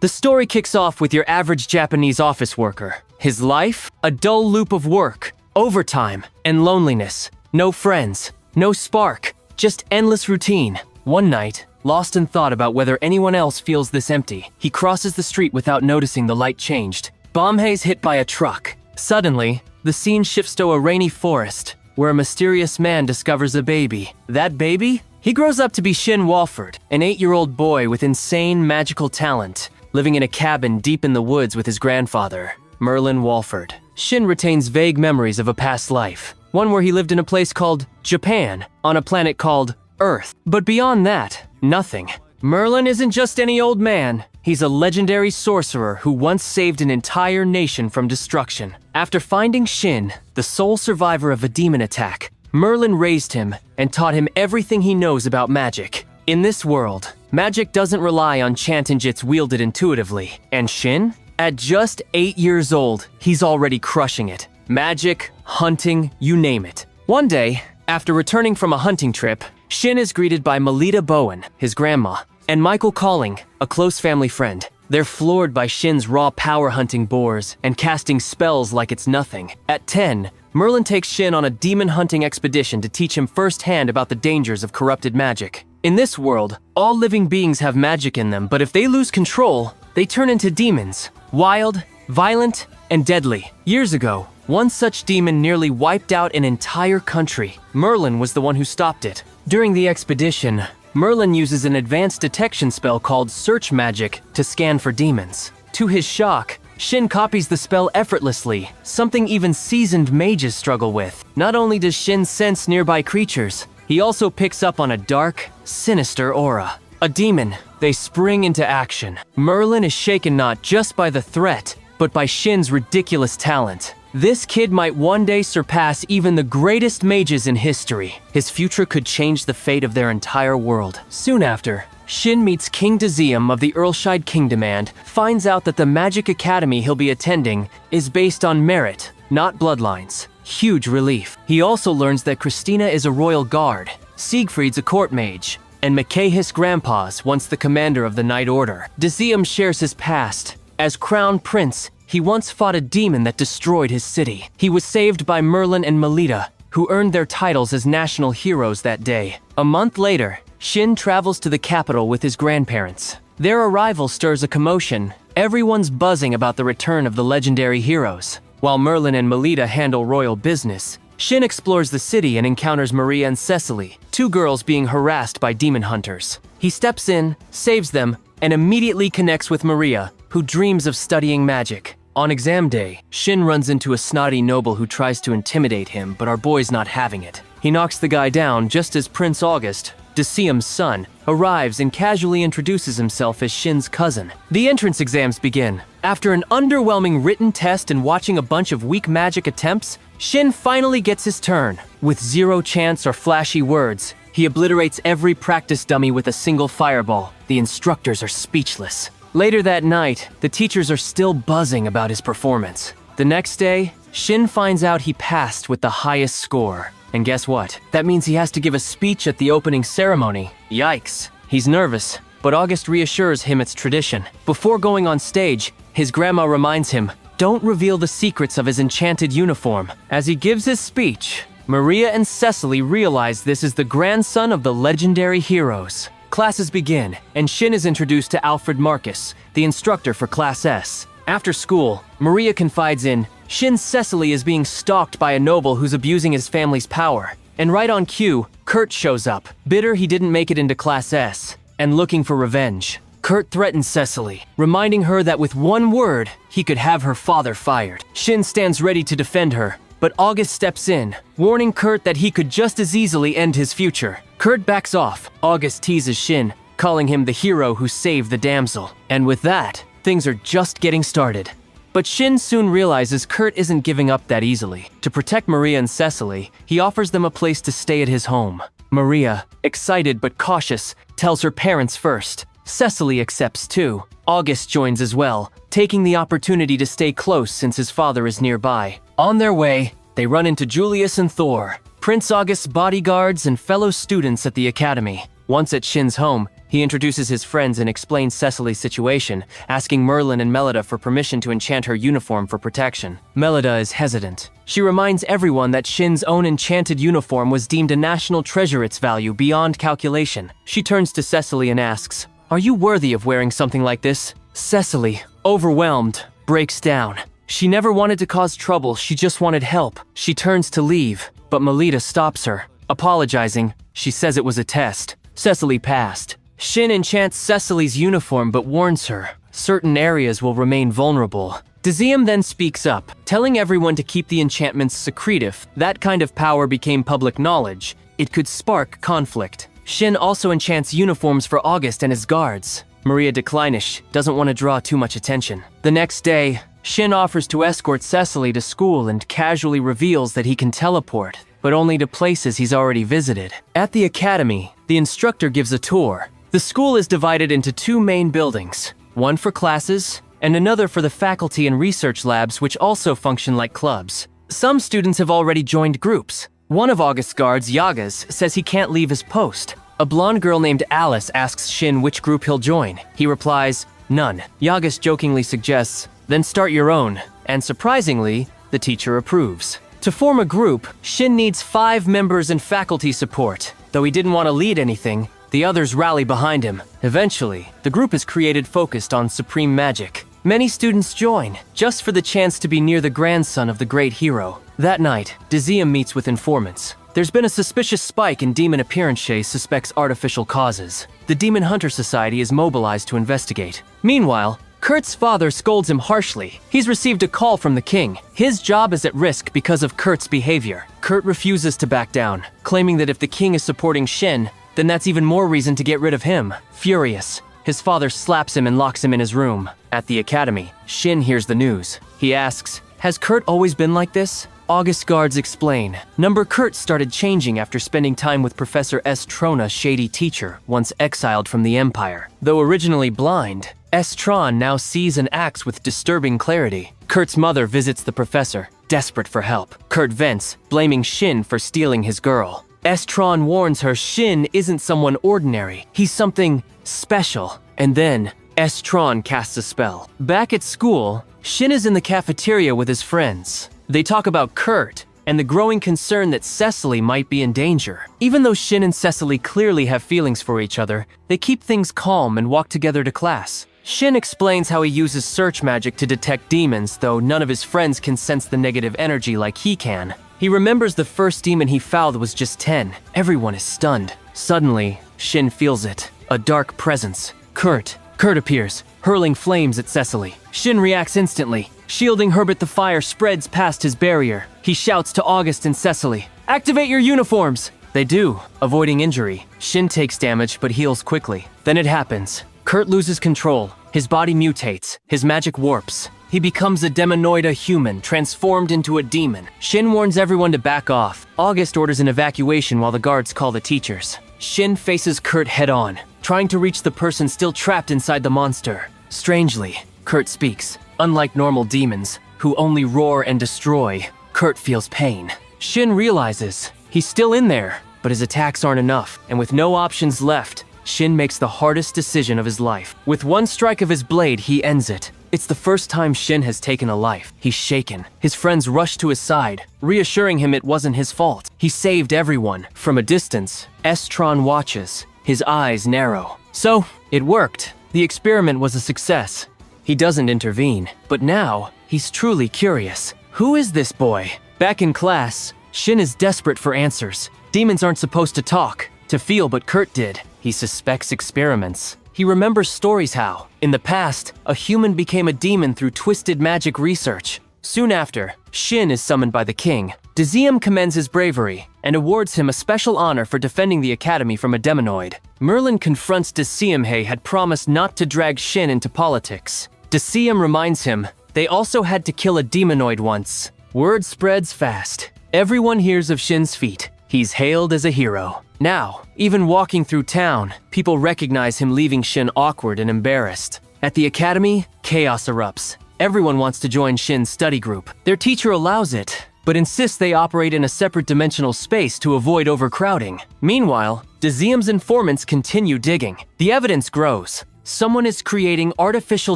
The story kicks off with your average Japanese office worker. His life? A dull loop of work, overtime, and loneliness. No friends, no spark, just endless routine. One night, lost in thought about whether anyone else feels this empty, he crosses the street without noticing the light changed. Bomb haze hit by a truck. Suddenly, the scene shifts to a rainy forest, where a mysterious man discovers a baby. That baby? He grows up to be Shin Walford, an 8-year-old boy with insane magical talent, living in a cabin deep in the woods with his grandfather, Merlin Walford. Shin retains vague memories of a past life, one where he lived in a place called Japan, on a planet called Earth. But beyond that, nothing. Merlin isn't just any old man. He's a legendary sorcerer who once saved an entire nation from destruction. After finding Shin, the sole survivor of a demon attack, Merlin raised him and taught him everything he knows about magic. In this world, magic doesn't rely on chant and jits wielded intuitively. And Shin? At just 8 years old, he's already crushing it. Magic, hunting, you name it. One day, after returning from a hunting trip, Shin is greeted by Melita Bowen, his grandma, and Michael Calling, a close family friend. They're floored by Shin's raw power hunting boars and casting spells like it's nothing. At 10, Merlin takes Shin on a demon hunting expedition to teach him firsthand about the dangers of corrupted magic. In this world, all living beings have magic in them, but if they lose control, they turn into demons. Wild, violent, and deadly. Years ago, one such demon nearly wiped out an entire country. Merlin was the one who stopped it. During the expedition, Merlin uses an advanced detection spell called Search Magic to scan for demons. To his shock, Shin copies the spell effortlessly, something even seasoned mages struggle with. Not only does Shin sense nearby creatures, he also picks up on a dark, sinister aura. A demon. They spring into action. Merlin is shaken not just by the threat, but by Shin's ridiculous talent. This kid might one day surpass even the greatest mages in history. His future could change the fate of their entire world. Soon after, Shin meets King Diziem of the Earlshide Kingdom and finds out that the magic academy he'll be attending is based on merit, not bloodlines. Huge relief. He also learns that Christina is a royal guard, Siegfried's a court mage, and Micaeus' grandpa's once the commander of the Knight Order. Diziem shares his past. As Crown Prince, he once fought a demon that destroyed his city. He was saved by Merlin and Melita, who earned their titles as national heroes that day. A month later, Shin travels to the capital with his grandparents. Their arrival stirs a commotion. Everyone's buzzing about the return of the legendary heroes. While Merlin and Melita handle royal business, Shin explores the city and encounters Maria and Cecily, 2 girls being harassed by demon hunters. He steps in, saves them, and immediately connects with Maria, who dreams of studying magic. On exam day, Shin runs into a snotty noble who tries to intimidate him, but our boy's not having it. He knocks the guy down just as Prince August, Disiem's son, arrives and casually introduces himself as Shin's cousin. The entrance exams begin. After an underwhelming written test and watching a bunch of weak magic attempts, Shin finally gets his turn. With 0 chance or flashy words, he obliterates every practice dummy with a single fireball. The instructors are speechless. Later that night, the teachers are still buzzing about his performance. The next day, Shin finds out he passed with the highest score. And guess what? That means he has to give a speech at the opening ceremony. Yikes. He's nervous, but August reassures him it's tradition. Before going on stage, his grandma reminds him, don't reveal the secrets of his enchanted uniform. As he gives his speech, Maria and Cecily realize this is the grandson of the legendary heroes. Classes begin, and Shin is introduced to Alfred Marcus, the instructor for Class S. After school, Maria confides in, Shin's Cecily is being stalked by a noble who's abusing his family's power. And right on cue, Kurt shows up, bitter he didn't make it into Class S, and looking for revenge. Kurt threatens Cecily, reminding her that with one word, he could have her father fired. Shin stands ready to defend her, but August steps in, warning Kurt that he could just as easily end his future. Kurt backs off. August teases Shin, calling him the hero who saved the damsel. And with that, things are just getting started. But Shin soon realizes Kurt isn't giving up that easily. To protect Maria and Cecily, he offers them a place to stay at his home. Maria, excited but cautious, tells her parents first. Cecily accepts too. August joins as well, taking the opportunity to stay close since his father is nearby. On their way, they run into Julius and Thor, Prince August's bodyguards and fellow students at the academy. Once at Shin's home, he introduces his friends and explains Cecily's situation, asking Merlin and Melida for permission to enchant her uniform for protection. Melida is hesitant. She reminds everyone that Shin's own enchanted uniform was deemed a national treasure, its value beyond calculation. She turns to Cecily and asks, "Are you worthy of wearing something like this?" Cecily, overwhelmed, breaks down. She never wanted to cause trouble, she just wanted help. She turns to leave, but Melida stops her. Apologizing, she says it was a test. Cecily passed. Shin enchants Cecily's uniform but warns her, certain areas will remain vulnerable. Deuxième then speaks up, telling everyone to keep the enchantments secretive. That kind of power became public knowledge. It could spark conflict. Shin also enchants uniforms for August and his guards. Maria Declinish doesn't want to draw too much attention. The next day, Shin offers to escort Cecily to school and casually reveals that he can teleport, but only to places he's already visited. At the academy, the instructor gives a tour. The school is divided into two main buildings, one for classes and another for the faculty and research labs, which also function like clubs. Some students have already joined groups. One of August's guards, Yagas, says he can't leave his post. A blonde girl named Alice asks Shin which group he'll join. He replies, "None." Yagas jokingly suggests, "Then start your own." And surprisingly, the teacher approves. To form a group, Shin needs 5 members and faculty support. Though he didn't want to lead anything, the others rally behind him. Eventually, the group is created focused on supreme magic. Many students join, just for the chance to be near the grandson of the great hero. That night, Deuxième meets with informants. There's been a suspicious spike in demon appearance. Shay suspects artificial causes. The Demon Hunter Society is mobilized to investigate. Meanwhile, Kurt's father scolds him harshly. He's received a call from the king. His job is at risk because of Kurt's behavior. Kurt refuses to back down, claiming that if the king is supporting Shin, then that's even more reason to get rid of him. Furious, his father slaps him and locks him in his room. At the academy, Shin hears the news. He asks, "Has Kurt always been like this?" August guards explain. Number Kurt started changing after spending time with Professor S. Trona, shady teacher, once exiled from the Empire. Though originally blind, S. Tron now sees and acts with disturbing clarity. Kurt's mother visits the professor, desperate for help. Kurt vents, blaming Shin for stealing his girl. S. Tron warns her Shin isn't someone ordinary. He's something special. And then, S. Tron casts a spell. Back at school, Shin is in the cafeteria with his friends. They talk about Kurt and the growing concern that Cecily might be in danger. Even though Shin and Cecily clearly have feelings for each other, they keep things calm and walk together to class. Shin explains how he uses search magic to detect demons, though none of his friends can sense the negative energy like he can. He remembers the first demon he fouled was just 10. Everyone is stunned. Suddenly, Shin feels it. A dark presence. Kurt appears, hurling flames at Cecily. Shin reacts instantly. Shielding Herbert, the fire spreads past his barrier. He shouts to August and Cecily, "Activate your uniforms!" They do, avoiding injury. Shin takes damage but heals quickly. Then it happens. Kurt loses control. His body mutates. His magic warps. He becomes a demonoid, a human, transformed into a demon. Shin warns everyone to back off. August orders an evacuation while the guards call the teachers. Shin faces Kurt head-on, trying to reach the person still trapped inside the monster. Strangely, Kurt speaks. Unlike normal demons, who only roar and destroy, Kurt feels pain. Shin realizes he's still in there, but his attacks aren't enough, and with no options left, Shin makes the hardest decision of his life. With one strike of his blade, he ends it. It's the first time Shin has taken a life. He's shaken. His friends rush to his side, reassuring him it wasn't his fault. He saved everyone. From a distance, Estron watches, his eyes narrow. So, it worked. The experiment was a success. He doesn't intervene, but now, he's truly curious. Who is this boy? Back in class, Shin is desperate for answers. Demons aren't supposed to talk, to feel, but Kurt did. He suspects experiments. He remembers stories how, in the past, a human became a demon through twisted magic research. Soon after, Shin is summoned by the king. Deuxième commends his bravery and awards him a special honor for defending the academy from a demonoid. Merlin confronts Deuxième had promised not to drag Shin into politics. Deuxième reminds him they also had to kill a demonoid once. Word spreads fast. Everyone hears of Shin's feat. He's hailed as a hero. Now, even walking through town, people recognize him, leaving Shin awkward and embarrassed. At the academy, chaos erupts. Everyone wants to join Shin's study group. Their teacher allows it, but insists they operate in a separate dimensional space to avoid overcrowding. Meanwhile, Deuxium's informants continue digging. The evidence grows. Someone is creating artificial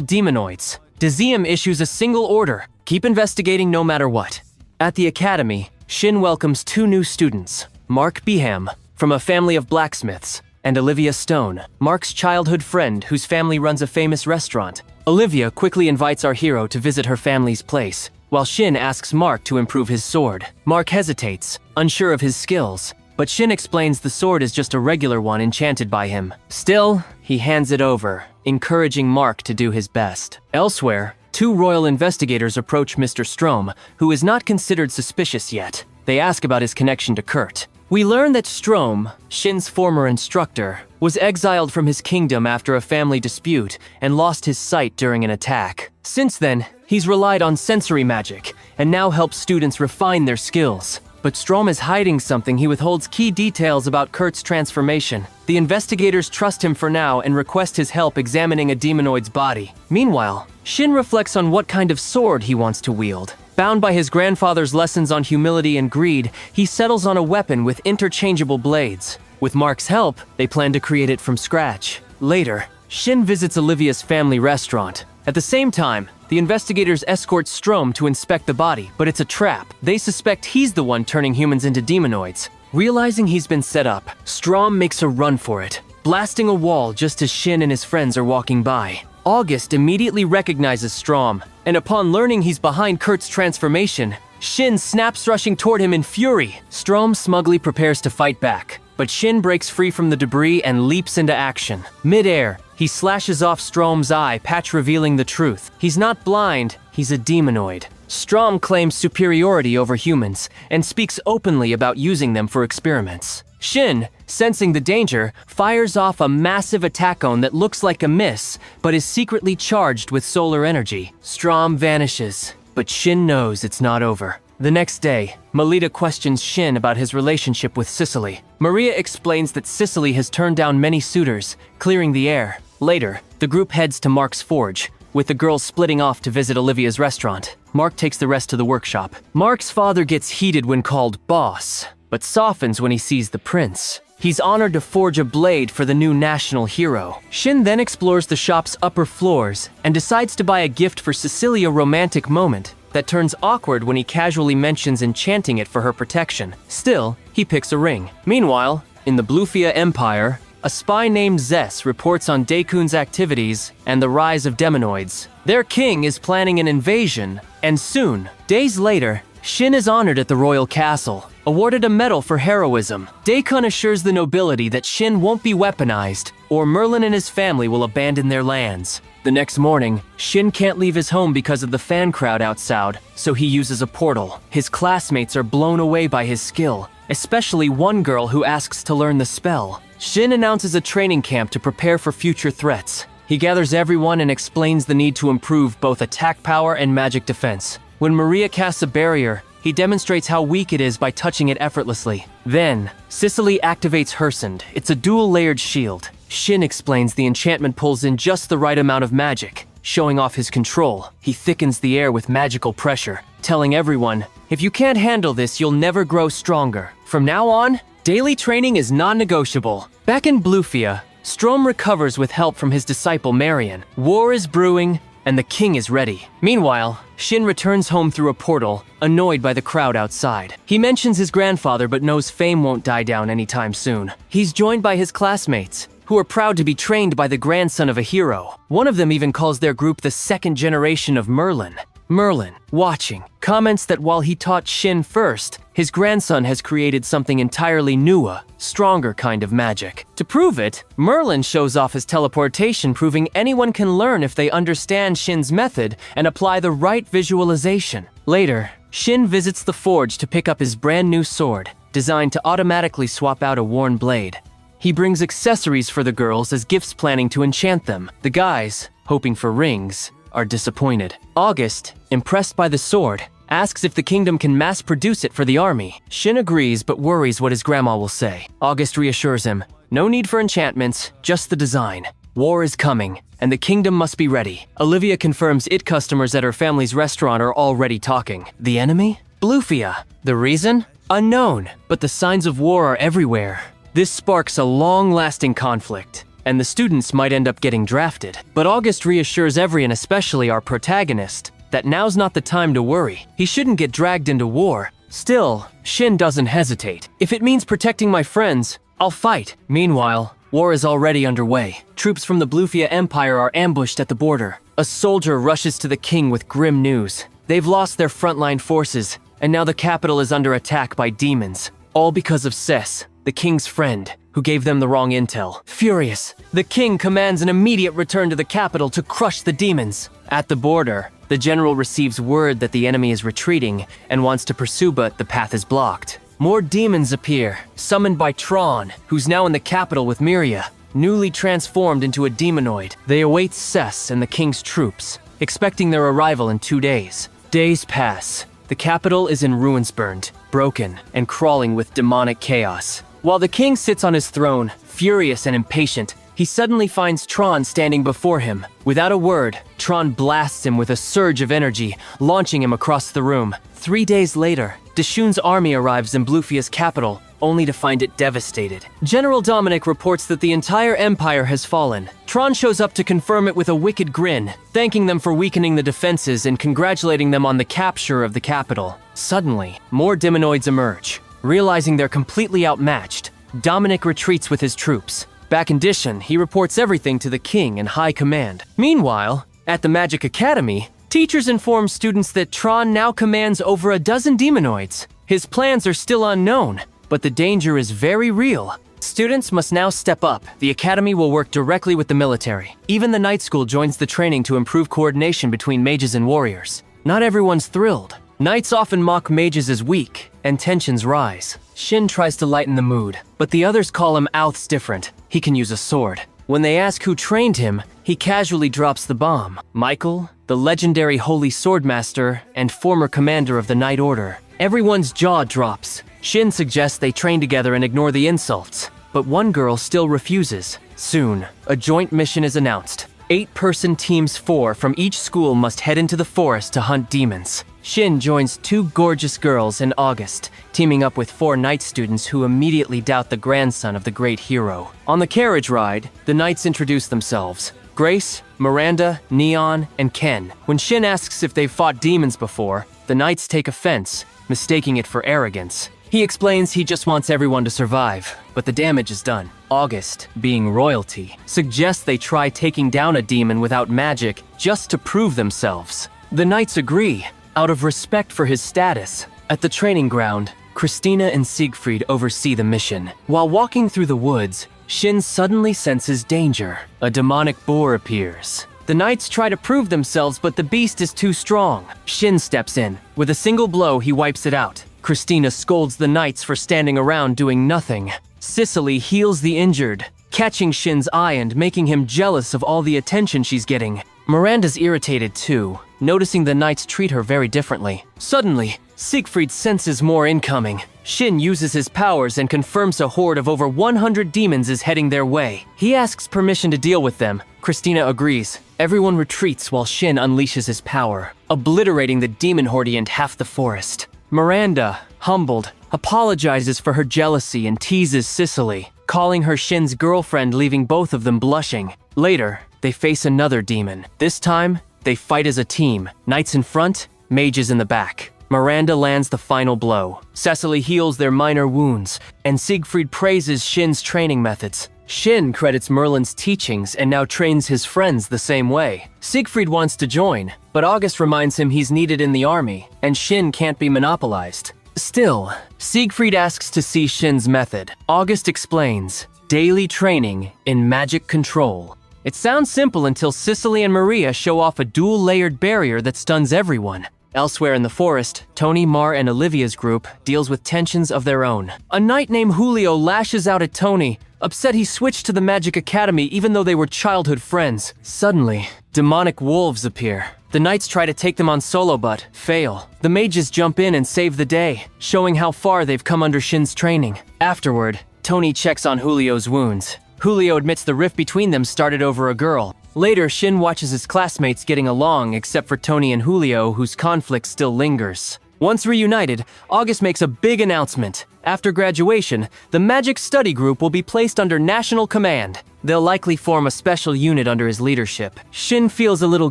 demonoids. Deuxium issues a single order: keep investigating no matter what. At the academy, Shin welcomes 2 new students, Mark Beham, from a family of blacksmiths, and Olivia Stone, Mark's childhood friend whose family runs a famous restaurant. Olivia quickly invites our hero to visit her family's place, while Shin asks Mark to improve his sword. Mark hesitates, unsure of his skills, but Shin explains the sword is just a regular one enchanted by him. Still, he hands it over, encouraging Mark to do his best. Elsewhere, 2 royal investigators approach Mr. Strom, who is not considered suspicious yet. They ask about his connection to Kurt. We learn that Strom, Shin's former instructor, was exiled from his kingdom after a family dispute and lost his sight during an attack. Since then, he's relied on sensory magic and now helps students refine their skills. But Strom is hiding something. He withholds key details about Kurt's transformation. The investigators trust him for now and request his help examining a demonoid's body. Meanwhile, Shin reflects on what kind of sword he wants to wield. Bound by his grandfather's lessons on humility and greed, he settles on a weapon with interchangeable blades. With Mark's help, they plan to create it from scratch. Later, Shin visits Olivia's family restaurant. At the same time, the investigators escort Strom to inspect the body, but it's a trap. They suspect he's the one turning humans into demonoids. Realizing he's been set up, Strom makes a run for it, blasting a wall just as Shin and his friends are walking by. August immediately recognizes Strom, and upon learning he's behind Kurt's transformation, Shin snaps, rushing toward him in fury. Strom smugly prepares to fight back, but Shin breaks free from the debris and leaps into action. Mid-air, he slashes off Strom's eye patch, revealing the truth. He's not blind, he's a demonoid. Strom claims superiority over humans and speaks openly about using them for experiments. Shin, sensing the danger, fires off a massive attack-on that looks like a miss, but is secretly charged with solar energy. Strom vanishes, but Shin knows it's not over. The next day, Melita questions Shin about his relationship with Cicely. Maria explains that Cicely has turned down many suitors, clearing the air. Later, the group heads to Mark's forge, with the girls splitting off to visit Olivia's restaurant. Mark takes the rest to the workshop. Mark's father gets heated when called boss, but softens when he sees the prince. He's honored to forge a blade for the new national hero. Shin then explores the shop's upper floors and decides to buy a gift for Cecilia, a romantic moment that turns awkward when he casually mentions enchanting it for her protection. Still, he picks a ring. Meanwhile, in the Bluefia Empire, a spy named Zess reports on Daekun's activities and the rise of demonoids. Their king is planning an invasion, and soon, days later, Shin is honored at the royal castle, awarded a medal for heroism. Daekun assures the nobility that Shin won't be weaponized, or Merlin and his family will abandon their lands. The next morning, Shin can't leave his home because of the fan crowd outside, so he uses a portal. His classmates are blown away by his skill, especially one girl who asks to learn the spell. Shin announces a training camp to prepare for future threats. He gathers everyone and explains the need to improve both attack power and magic defense. When Maria casts a barrier, he demonstrates how weak it is by touching it effortlessly. Then, Cicely activates Hersand. It's a dual-layered shield. Shin explains the enchantment pulls in just the right amount of magic, showing off his control. He thickens the air with magical pressure, telling everyone, if you can't handle this, you'll never grow stronger. From now on, daily training is non-negotiable. Back in Bluefia, Strom recovers with help from his disciple Marion. War is brewing, and the king is ready. Meanwhile, Shin returns home through a portal, annoyed by the crowd outside. He mentions his grandfather but knows fame won't die down anytime soon. He's joined by his classmates, who are proud to be trained by the grandson of a hero. One of them even calls their group the second generation of Merlin. Merlin, watching, comments that while he taught Shin first, his grandson has created something entirely new, a stronger kind of magic. To prove it, Merlin shows off his teleportation, proving anyone can learn if they understand Shin's method and apply the right visualization. Later, Shin visits the forge to pick up his brand new sword, designed to automatically swap out a worn blade. He brings accessories for the girls as gifts, planning to enchant them. The guys, hoping for rings, are disappointed. August, impressed by the sword, asks if the kingdom can mass-produce it for the army. Shin agrees but worries what his grandma will say. August reassures him, no need for enchantments, just the design. War is coming, and the kingdom must be ready. Olivia confirms customers at her family's restaurant are already talking. The enemy? Bluefia. The reason? Unknown, but the signs of war are everywhere. This sparks a long-lasting conflict, and the students might end up getting drafted. But August reassures everyone, especially our protagonist, that now's not the time to worry. He shouldn't get dragged into war. Still, Shin doesn't hesitate. If it means protecting my friends, I'll fight. Meanwhile, war is already underway. Troops from the Bluefia Empire are ambushed at the border. A soldier rushes to the king with grim news. They've lost their frontline forces, and now the capital is under attack by demons. All because of Ses, the king's friend, who gave them the wrong intel. Furious, the king commands an immediate return to the capital to crush the demons. At the border, the general receives word that the enemy is retreating and wants to pursue, but the path is blocked. More demons appear, summoned by Tron, who's now in the capital with Miria, newly transformed into a demonoid. They await Ses and the king's troops, expecting their arrival in 2 days. Days pass. The capital is in ruins, burned, broken, and crawling with demonic chaos. While the king sits on his throne, furious and impatient, he suddenly finds Tron standing before him. Without a word, Tron blasts him with a surge of energy, launching him across the room. 3 days later, Deshun's army arrives in Bluefia's capital, only to find it devastated. General Dominic reports that the entire empire has fallen. Tron shows up to confirm it with a wicked grin, thanking them for weakening the defenses and congratulating them on the capture of the capital. Suddenly, more demonoids emerge. Realizing they're completely outmatched, Dominic retreats with his troops. Back in Dishun, he reports everything to the king and high command. Meanwhile, at the Magic Academy, teachers inform students that Tron now commands over a dozen demonoids. His plans are still unknown, but the danger is very real. Students must now step up. The academy will work directly with the military. Even the night school joins the training to improve coordination between mages and warriors. Not everyone's thrilled. Knights often mock mages as weak, and tensions rise. Shin tries to lighten the mood, but the others call him Outh's different. He can use a sword. When they ask who trained him, he casually drops the bomb. Michael, the legendary holy swordmaster and former commander of the Night Order. Everyone's jaw drops. Shin suggests they train together and ignore the insults, but one girl still refuses. Soon, a joint mission is announced. 8-person teams 4 from each school must head into the forest to hunt demons. Shin joins 2 gorgeous girls and August, teaming up with 4 knight students who immediately doubt the grandson of the great hero. On the carriage ride, the knights introduce themselves. Grace, Miranda, Neon, and Ken. When Shin asks if they've fought demons before, the knights take offense, mistaking it for arrogance. He explains he just wants everyone to survive, but the damage is done. August, being royalty, suggests they try taking down a demon without magic just to prove themselves. The knights agree, out of respect for his status. At the training ground, Christina and Siegfried oversee the mission. While walking through the woods, Shin suddenly senses danger. A demonic boar appears. The knights try to prove themselves, but the beast is too strong. Shin steps in. With a single blow, he wipes it out. Christina scolds the knights for standing around doing nothing. Cicely heals the injured, catching Shin's eye and making him jealous of all the attention she's getting. Miranda's irritated too, noticing the knights treat her very differently. Suddenly, Siegfried senses more incoming. Shin uses his powers and confirms a horde of over 100 demons is heading their way. He asks permission to deal with them. Christina agrees. Everyone retreats while Shin unleashes his power, obliterating the demon horde and half the forest. Miranda, humbled, apologizes for her jealousy and teases Cicely, calling her Shin's girlfriend, leaving both of them blushing. Later, they face another demon. This time, they fight as a team, knights in front, mages in the back. Miranda lands the final blow. Cecily heals their minor wounds, and Siegfried praises Shin's training methods. Shin credits Merlin's teachings and now trains his friends the same way. Siegfried wants to join, but August reminds him he's needed in the army, and Shin can't be monopolized. Still, Siegfried asks to see Shin's method. August explains, daily training in magic control. It sounds simple until Cicely and Maria show off a dual-layered barrier that stuns everyone. Elsewhere in the forest, Tony, Mar, and Olivia's group deals with tensions of their own. A knight named Julio lashes out at Tony, upset he switched to the Magic Academy even though they were childhood friends. Suddenly, demonic wolves appear. The knights try to take them on solo but fail. The mages jump in and save the day, showing how far they've come under Shin's training. Afterward, Tony checks on Julio's wounds. Julio admits the rift between them started over a girl. Later, Shin watches his classmates getting along except for Tony and Julio, whose conflict still lingers. Once reunited, August makes a big announcement. After graduation, the Magic Study Group will be placed under national command. They'll likely form a special unit under his leadership. Shin feels a little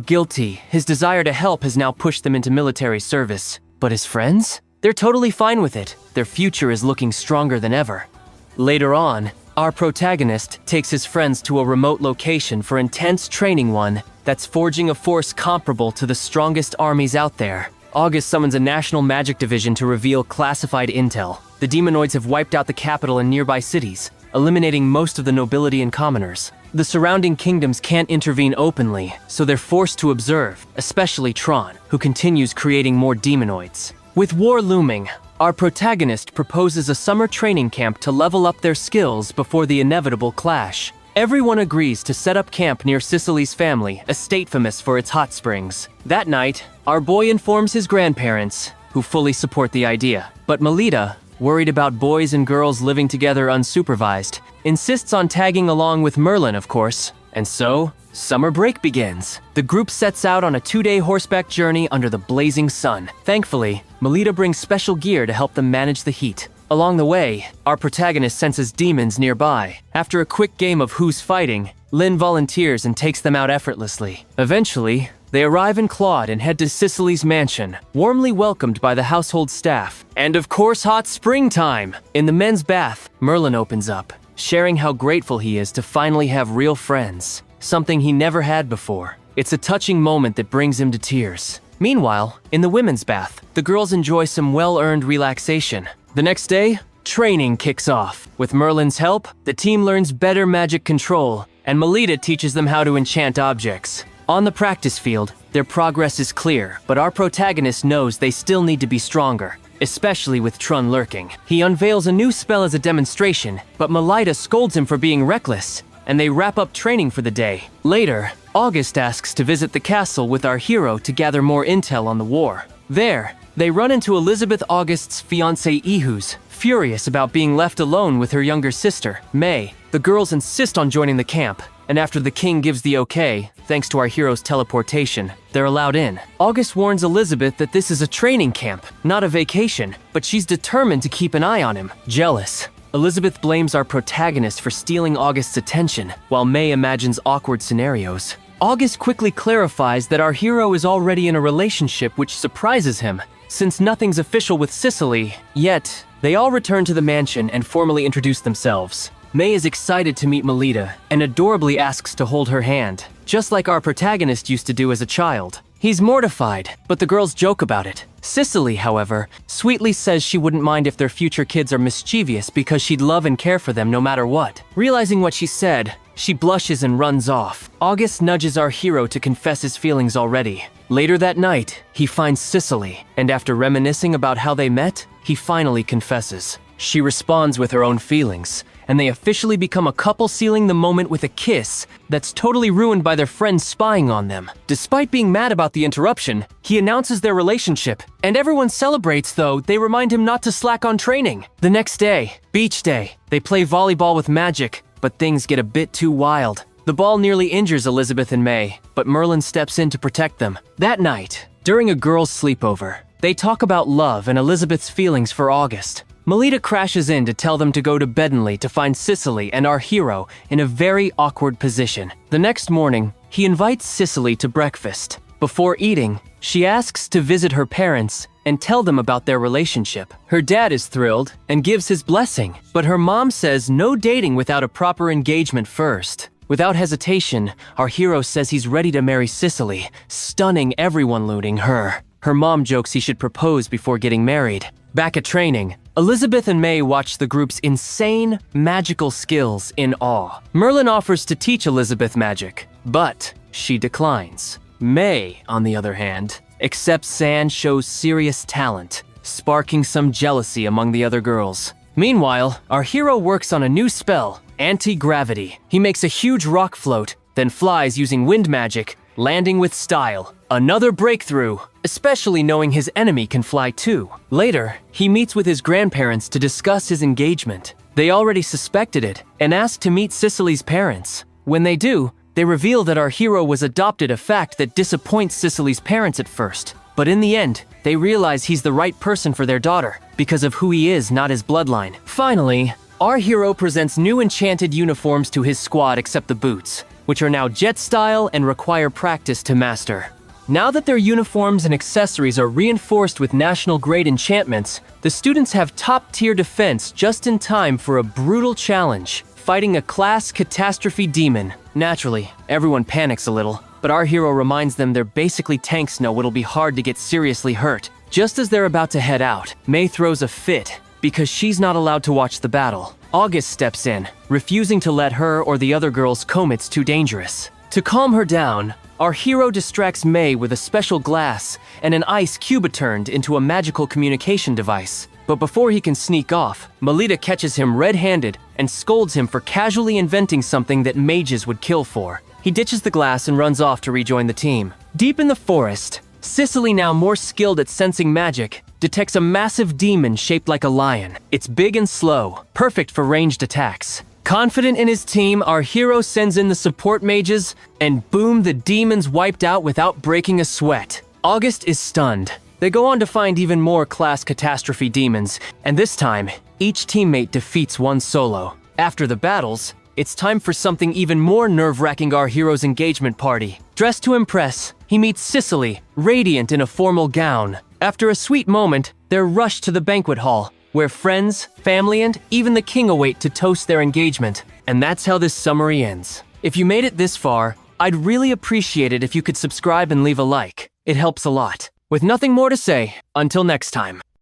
guilty. His desire to help has now pushed them into military service. But his friends? They're totally fine with it. Their future is looking stronger than ever. Later on, our protagonist takes his friends to a remote location for intense training, one that's forging a force comparable to the strongest armies out there. August summons a national magic division to reveal classified intel. The demonoids have wiped out the capital and nearby cities, eliminating most of the nobility and commoners. The surrounding kingdoms can't intervene openly, so they're forced to observe, especially Tron, who continues creating more demonoids. With war looming, our protagonist proposes a summer training camp to level up their skills before the inevitable clash. Everyone agrees to set up camp near Sicily's family, a state famous for its hot springs. That night, our boy informs his grandparents, who fully support the idea. But Melita, worried about boys and girls living together unsupervised, insists on tagging along with Merlin, of course. And so, summer break begins. The group sets out on a 2-day horseback journey under the blazing sun. Thankfully, Melita brings special gear to help them manage the heat. Along the way, our protagonist senses demons nearby. After a quick game of Who's Fighting, Lynn volunteers and takes them out effortlessly. Eventually, they arrive in Claude and head to Cicely's mansion, warmly welcomed by the household staff. And of course, hot springtime! In the men's bath, Merlin opens up, sharing how grateful he is to finally have real friends, something he never had before. It's a touching moment that brings him to tears. Meanwhile, in the women's bath, the girls enjoy some well-earned relaxation. The next day, training kicks off. With Merlin's help, the team learns better magic control, and Melita teaches them how to enchant objects. On the practice field, their progress is clear, but our protagonist knows they still need to be stronger, especially with Trun lurking. He unveils a new spell as a demonstration, but Melita scolds him for being reckless, and they wrap up training for the day. Later, August asks to visit the castle with our hero to gather more intel on the war. There, they run into Elizabeth August's fiancé Ehus, furious about being left alone with her younger sister, May. The girls insist on joining the camp, and after the king gives the okay, thanks to our hero's teleportation, they're allowed in. August warns Elizabeth that this is a training camp, not a vacation, but she's determined to keep an eye on him. Jealous, Elizabeth blames our protagonist for stealing August's attention, while May imagines awkward scenarios. August quickly clarifies that our hero is already in a relationship, which surprises him, since nothing's official with Sicily. Yet, they all return to the mansion and formally introduce themselves. May is excited to meet Melita and adorably asks to hold her hand, just like our protagonist used to do as a child. He's mortified, but the girls joke about it. Sicily, however, sweetly says she wouldn't mind if their future kids are mischievous because she'd love and care for them no matter what. Realizing what she said, she blushes and runs off. August nudges our hero to confess his feelings already. Later that night, he finds Sicily, and after reminiscing about how they met, he finally confesses. She responds with her own feelings, and they officially become a couple, sealing the moment with a kiss that's totally ruined by their friends spying on them. Despite being mad about the interruption, he announces their relationship, and everyone celebrates, though they remind him not to slack on training. The next day, beach day, they play volleyball with magic, but things get a bit too wild. The ball nearly injures Elizabeth and May, but Merlin steps in to protect them. That night, during a girls' sleepover, they talk about love and Elizabeth's feelings for August. Melita crashes in to tell them to go to Bedenley to find Sicily and our hero in a very awkward position. The next morning, he invites Sicily to breakfast. Before eating, she asks to visit her parents and tell them about their relationship. Her dad is thrilled and gives his blessing, but her mom says no dating without a proper engagement first. Without hesitation, our hero says he's ready to marry Sicily, stunning everyone, looting her. Her mom jokes he should propose before getting married. Back at training, Elizabeth and May watch the group's insane magical skills in awe. Merlin offers to teach Elizabeth magic, but she declines. May, on the other hand, accepts San shows serious talent, sparking some jealousy among the other girls. Meanwhile, our hero works on a new spell, anti-gravity. He makes a huge rock float, then flies using wind magic, landing with style. Another breakthrough, especially knowing his enemy can fly too. Later, he meets with his grandparents to discuss his engagement. They already suspected it and ask to meet Sicily's parents. When they do, they reveal that our hero was adopted, a fact that disappoints Sicily's parents at first. But in the end, they realize he's the right person for their daughter, because of who he is, not his bloodline. Finally, our hero presents new enchanted uniforms to his squad except the boots, which are now jet style and require practice to master. Now that their uniforms and accessories are reinforced with national-grade enchantments, the students have top-tier defense just in time for a brutal challenge, fighting a class catastrophe demon. Naturally, everyone panics a little, but our hero reminds them they're basically tanks know it'll be hard to get seriously hurt. Just as they're about to head out, May throws a fit because she's not allowed to watch the battle. August steps in, refusing to let her or the other girls comb it's too dangerous. To calm her down, our hero distracts May with a special glass and an ice cube turned into a magical communication device. But before he can sneak off, Melita catches him red-handed and scolds him for casually inventing something that mages would kill for. He ditches the glass and runs off to rejoin the team. Deep in the forest, Cicely, now more skilled at sensing magic, detects a massive demon shaped like a lion. It's big and slow, perfect for ranged attacks. Confident in his team, our hero sends in the support mages, and boom, the demon's wiped out without breaking a sweat. August is stunned. They go on to find even more class catastrophe demons, and this time, each teammate defeats one solo. After the battles, it's time for something even more nerve-wracking. Our hero's engagement party. Dressed to impress, he meets Cicely, radiant in a formal gown. After a sweet moment, they're rushed to the banquet hall, where friends, family, and even the king await to toast their engagement. And that's how this summary ends. If you made it this far, I'd really appreciate it if you could subscribe and leave a like. It helps a lot. With nothing more to say, until next time.